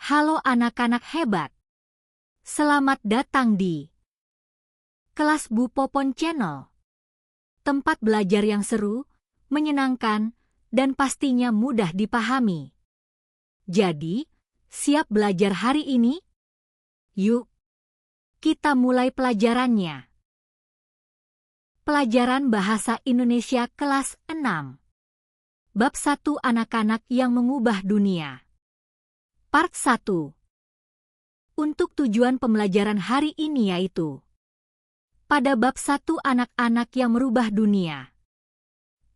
Halo anak-anak hebat. Selamat datang di kelas Bu Popon Channel. Tempat belajar yang seru, menyenangkan, dan pastinya mudah dipahami. Jadi, siap belajar hari ini? Yuk, kita mulai pelajarannya. Pelajaran Bahasa Indonesia kelas 6. Bab 1 Anak-anak yang mengubah dunia. Part 1. Untuk tujuan pembelajaran hari ini yaitu pada bab 1 anak-anak yang merubah dunia.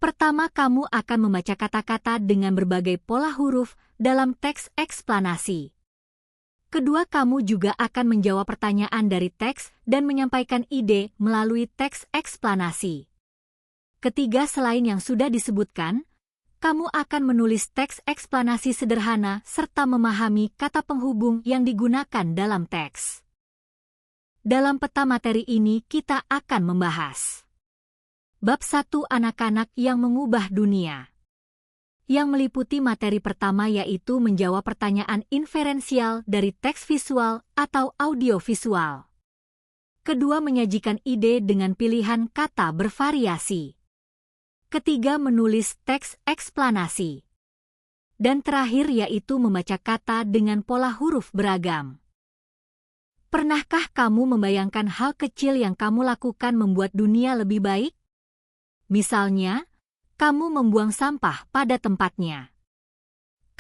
Pertama, kamu akan membaca kata-kata dengan berbagai pola huruf dalam teks eksplanasi. Kedua, kamu juga akan menjawab pertanyaan dari teks dan menyampaikan ide melalui teks eksplanasi. Ketiga, selain yang sudah disebutkan, kamu akan menulis teks eksplanasi sederhana serta memahami kata penghubung yang digunakan dalam teks. Dalam peta materi ini kita akan membahas Bab 1 Anak-anak yang mengubah dunia, yang meliputi materi pertama yaitu menjawab pertanyaan inferensial dari teks visual atau audiovisual. Kedua, menyajikan ide dengan pilihan kata bervariasi. Ketiga, menulis teks eksplanasi. Dan terakhir yaitu membaca kata dengan pola huruf beragam. Pernahkah kamu membayangkan hal kecil yang kamu lakukan membuat dunia lebih baik? Misalnya, kamu membuang sampah pada tempatnya.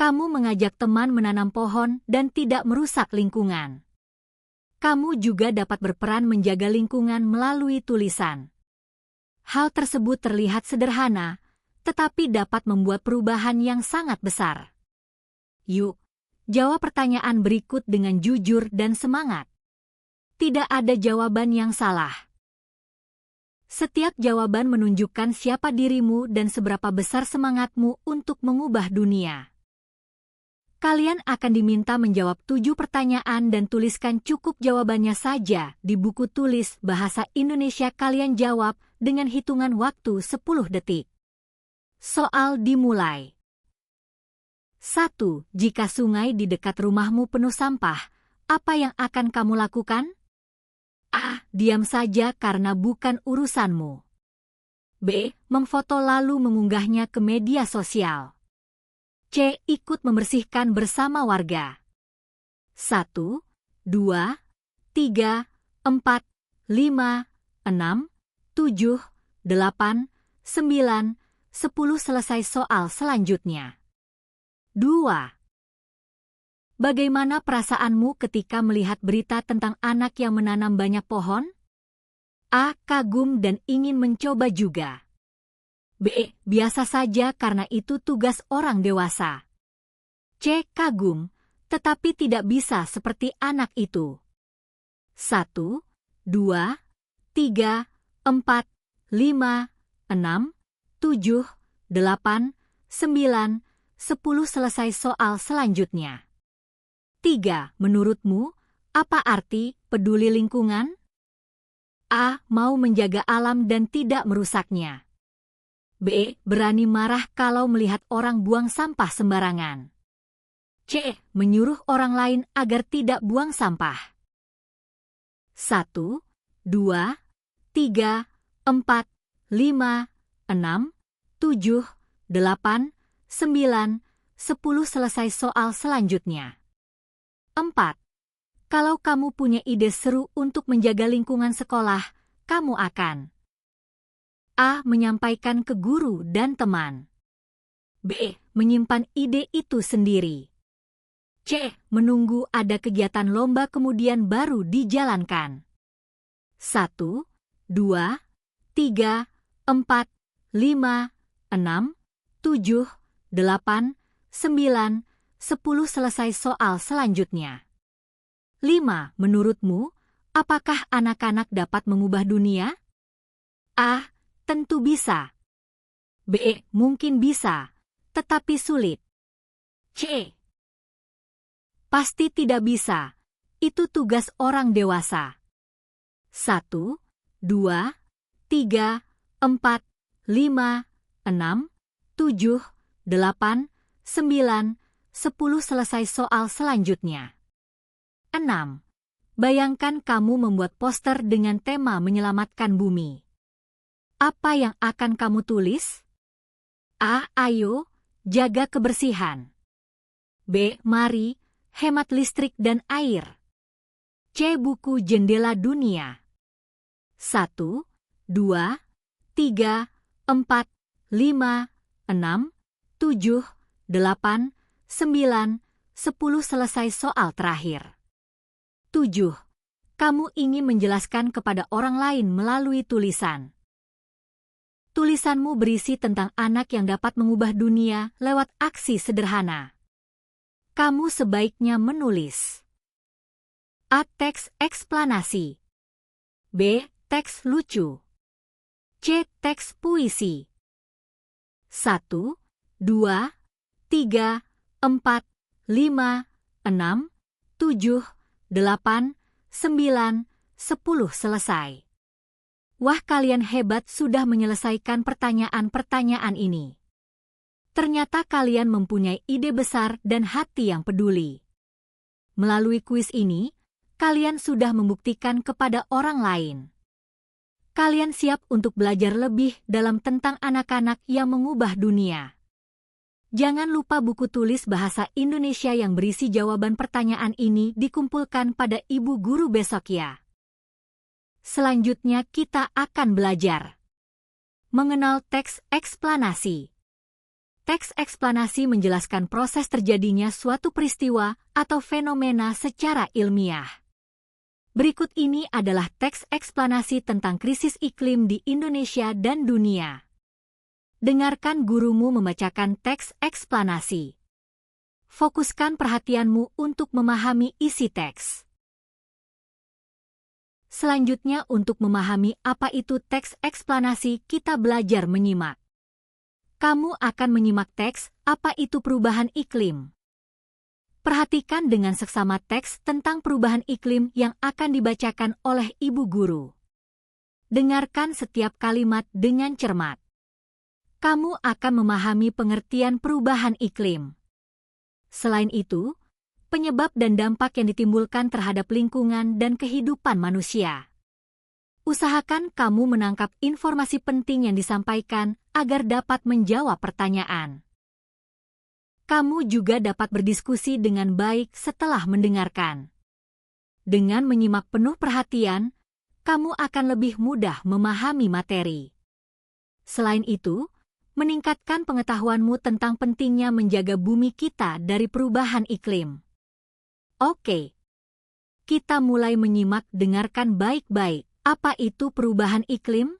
Kamu mengajak teman menanam pohon dan tidak merusak lingkungan. Kamu juga dapat berperan menjaga lingkungan melalui tulisan. Hal tersebut terlihat sederhana, tetapi dapat membuat perubahan yang sangat besar. Yuk, jawab pertanyaan berikut dengan jujur dan semangat. Tidak ada jawaban yang salah. Setiap jawaban menunjukkan siapa dirimu dan seberapa besar semangatmu untuk mengubah dunia. Kalian akan diminta menjawab 7 pertanyaan dan tuliskan cukup jawabannya saja di buku tulis Bahasa Indonesia kalian jawab dengan hitungan waktu 10 detik. Soal dimulai. 1. Jika sungai di dekat rumahmu penuh sampah, apa yang akan kamu lakukan? A. Diam saja karena bukan urusanmu. B. Memfoto lalu mengunggahnya ke media sosial. C. Ikut membersihkan bersama warga. 1, 2, 3, 4, 5, 6, 7, 8, 9, 10. Selesai soal selanjutnya. 2. Bagaimana perasaanmu ketika melihat berita tentang anak yang menanam banyak pohon? A. Kagum dan ingin mencoba juga. B. Biasa saja karena itu tugas orang dewasa. C. Kagum, tetapi tidak bisa seperti anak itu. 1, 2, 3, 4, 5, 6, 7, 8, 9, 10. Selesai soal selanjutnya. 3. Menurutmu, apa arti peduli lingkungan? A. Mau menjaga alam dan tidak merusaknya. B. Berani marah kalau melihat orang buang sampah sembarangan. C. Menyuruh orang lain agar tidak buang sampah. 1, 2, 3, 4, 5, 6, 7, 8, 9, 10. Selesai soal selanjutnya. 4. Kalau kamu punya ide seru untuk menjaga lingkungan sekolah, kamu akan A. Menyampaikan ke guru dan teman. B. Menyimpan ide itu sendiri. C. Menunggu ada kegiatan lomba kemudian baru dijalankan. 1, 2, 3, 4, 5, 6, 7, 8, 9, 10. Selesai soal selanjutnya. 5. Menurutmu, apakah anak-anak dapat mengubah dunia? A. Tentu bisa. B. Mungkin bisa, tetapi sulit. C. Pasti tidak bisa. Itu tugas orang dewasa. 1, 2, 3, 4, 5, 6, 7, 8, 9, 10 selesai soal selanjutnya. 6. Bayangkan kamu membuat poster dengan tema menyelamatkan bumi. Apa yang akan kamu tulis? A. Ayo, jaga kebersihan. B. Mari, hemat listrik dan air. C. Buku jendela dunia. 1, 2, 3, 4, 5, 6, 7, 8, 9, 10 selesai soal terakhir. 7. Kamu ingin menjelaskan kepada orang lain melalui tulisan. Tulisanmu berisi tentang anak yang dapat mengubah dunia lewat aksi sederhana. Kamu sebaiknya menulis A. Teks eksplanasi. B. Teks lucu. C. Teks puisi. 1, 2, 3, 4, 5, 6, 7, 8, 9, 10 selesai. Wah, kalian hebat sudah menyelesaikan pertanyaan-pertanyaan ini. Ternyata kalian mempunyai ide besar dan hati yang peduli. Melalui kuis ini, kalian sudah membuktikan kepada orang lain. Kalian siap untuk belajar lebih dalam tentang anak-anak yang mengubah dunia. Jangan lupa buku tulis bahasa Indonesia yang berisi jawaban pertanyaan ini dikumpulkan pada ibu guru besok ya. Selanjutnya kita akan belajar mengenal teks eksplanasi. Teks eksplanasi menjelaskan proses terjadinya suatu peristiwa atau fenomena secara ilmiah. Berikut ini adalah teks eksplanasi tentang krisis iklim di Indonesia dan dunia. Dengarkan gurumu membacakan teks eksplanasi. Fokuskan perhatianmu untuk memahami isi teks. Selanjutnya, untuk memahami apa itu teks eksplanasi, kita belajar menyimak. Kamu akan menyimak teks "Apa itu perubahan iklim?". Perhatikan dengan seksama teks tentang perubahan iklim yang akan dibacakan oleh ibu guru. Dengarkan setiap kalimat dengan cermat. Kamu akan memahami pengertian perubahan iklim. Selain itu, penyebab dan dampak yang ditimbulkan terhadap lingkungan dan kehidupan manusia. Usahakan kamu menangkap informasi penting yang disampaikan agar dapat menjawab pertanyaan. Kamu juga dapat berdiskusi dengan baik setelah mendengarkan. Dengan menyimak penuh perhatian, kamu akan lebih mudah memahami materi. Selain itu, meningkatkan pengetahuanmu tentang pentingnya menjaga bumi kita dari perubahan iklim. Oke, kita mulai menyimak. Dengarkan baik-baik. Apa itu perubahan iklim?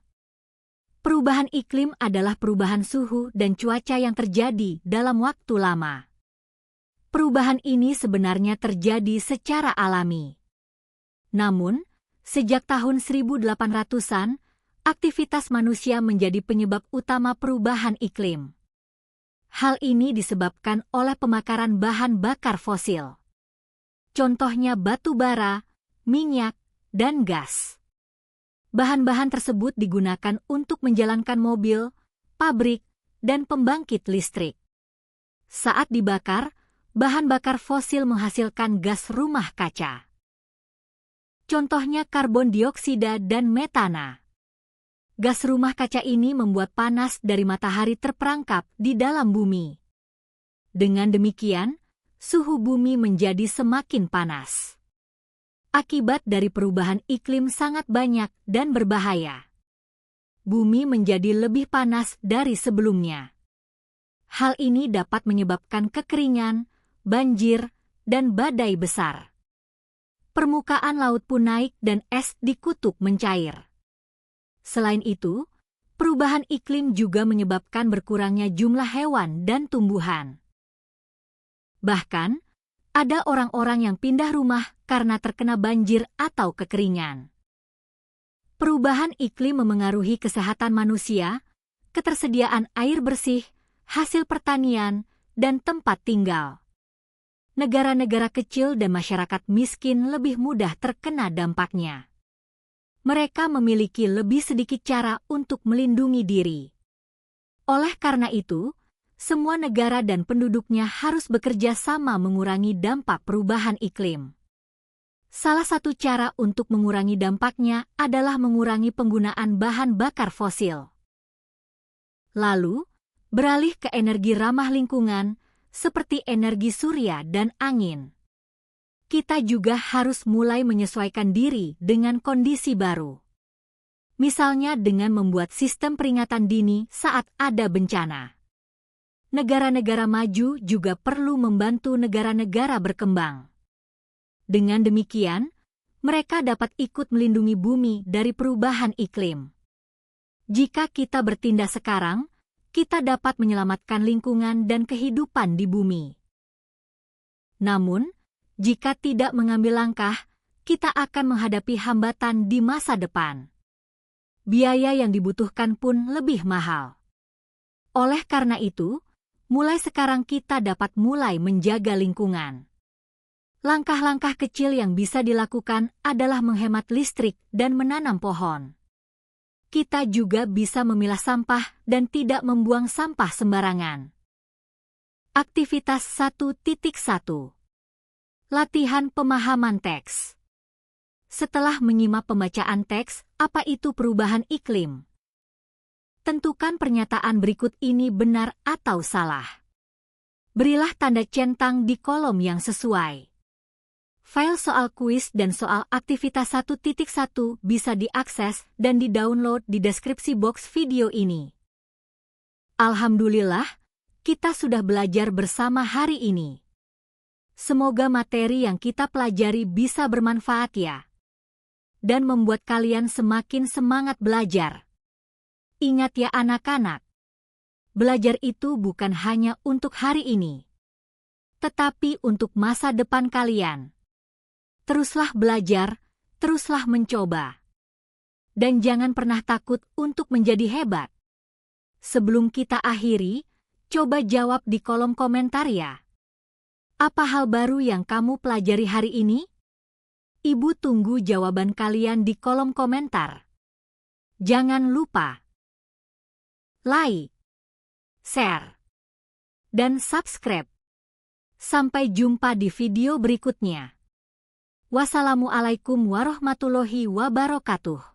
Perubahan iklim adalah perubahan suhu dan cuaca yang terjadi dalam waktu lama. Perubahan ini sebenarnya terjadi secara alami. Namun, sejak tahun 1800-an, aktivitas manusia menjadi penyebab utama perubahan iklim. Hal ini disebabkan oleh pemakaran bahan bakar fosil. Contohnya batu bara, minyak, dan gas. Bahan-bahan tersebut digunakan untuk menjalankan mobil, pabrik, dan pembangkit listrik. Saat dibakar, bahan bakar fosil menghasilkan gas rumah kaca. Contohnya karbon dioksida dan metana. Gas rumah kaca ini membuat panas dari matahari terperangkap di dalam bumi. Dengan demikian, suhu bumi menjadi semakin panas. Akibat dari perubahan iklim sangat banyak dan berbahaya. Bumi menjadi lebih panas dari sebelumnya. Hal ini dapat menyebabkan kekeringan, banjir, dan badai besar. Permukaan laut pun naik dan es di kutub mencair. Selain itu, perubahan iklim juga menyebabkan berkurangnya jumlah hewan dan tumbuhan. Bahkan, ada orang-orang yang pindah rumah karena terkena banjir atau kekeringan. Perubahan iklim memengaruhi kesehatan manusia, ketersediaan air bersih, hasil pertanian, dan tempat tinggal. Negara-negara kecil dan masyarakat miskin lebih mudah terkena dampaknya. Mereka memiliki lebih sedikit cara untuk melindungi diri. Oleh karena itu, Semua negara dan penduduknya harus bekerja sama mengurangi dampak perubahan iklim. Salah satu cara untuk mengurangi dampaknya adalah mengurangi penggunaan bahan bakar fosil. Lalu, beralih ke energi ramah lingkungan, seperti energi surya dan angin. Kita juga harus mulai menyesuaikan diri dengan kondisi baru. Misalnya dengan membuat sistem peringatan dini saat ada bencana. Negara-negara maju juga perlu membantu negara-negara berkembang. Dengan demikian, mereka dapat ikut melindungi bumi dari perubahan iklim. Jika kita bertindak sekarang, kita dapat menyelamatkan lingkungan dan kehidupan di bumi. Namun, jika tidak mengambil langkah, kita akan menghadapi hambatan di masa depan. Biaya yang dibutuhkan pun lebih mahal. Oleh karena itu, mulai sekarang kita dapat mulai menjaga lingkungan. Langkah-langkah kecil yang bisa dilakukan adalah menghemat listrik dan menanam pohon. Kita juga bisa memilah sampah dan tidak membuang sampah sembarangan. Aktivitas 1.1. Latihan pemahaman teks. Setelah menyimak pembacaan teks, apa itu perubahan iklim? Tentukan pernyataan berikut ini benar atau salah. Berilah tanda centang di kolom yang sesuai. File soal kuis dan soal aktivitas 1.1 bisa diakses dan di-download di deskripsi box video ini. Alhamdulillah, kita sudah belajar bersama hari ini. Semoga materi yang kita pelajari bisa bermanfaat ya, dan membuat kalian semakin semangat belajar. Ingat ya anak-anak, belajar itu bukan hanya untuk hari ini, tetapi untuk masa depan kalian. Teruslah belajar, teruslah mencoba. Dan jangan pernah takut untuk menjadi hebat. Sebelum kita akhiri, coba jawab di kolom komentar ya. Apa hal baru yang kamu pelajari hari ini? Ibu tunggu jawaban kalian di kolom komentar. Jangan lupa like, share, dan subscribe. Sampai jumpa di video berikutnya. Wassalamualaikum warahmatullahi wabarakatuh.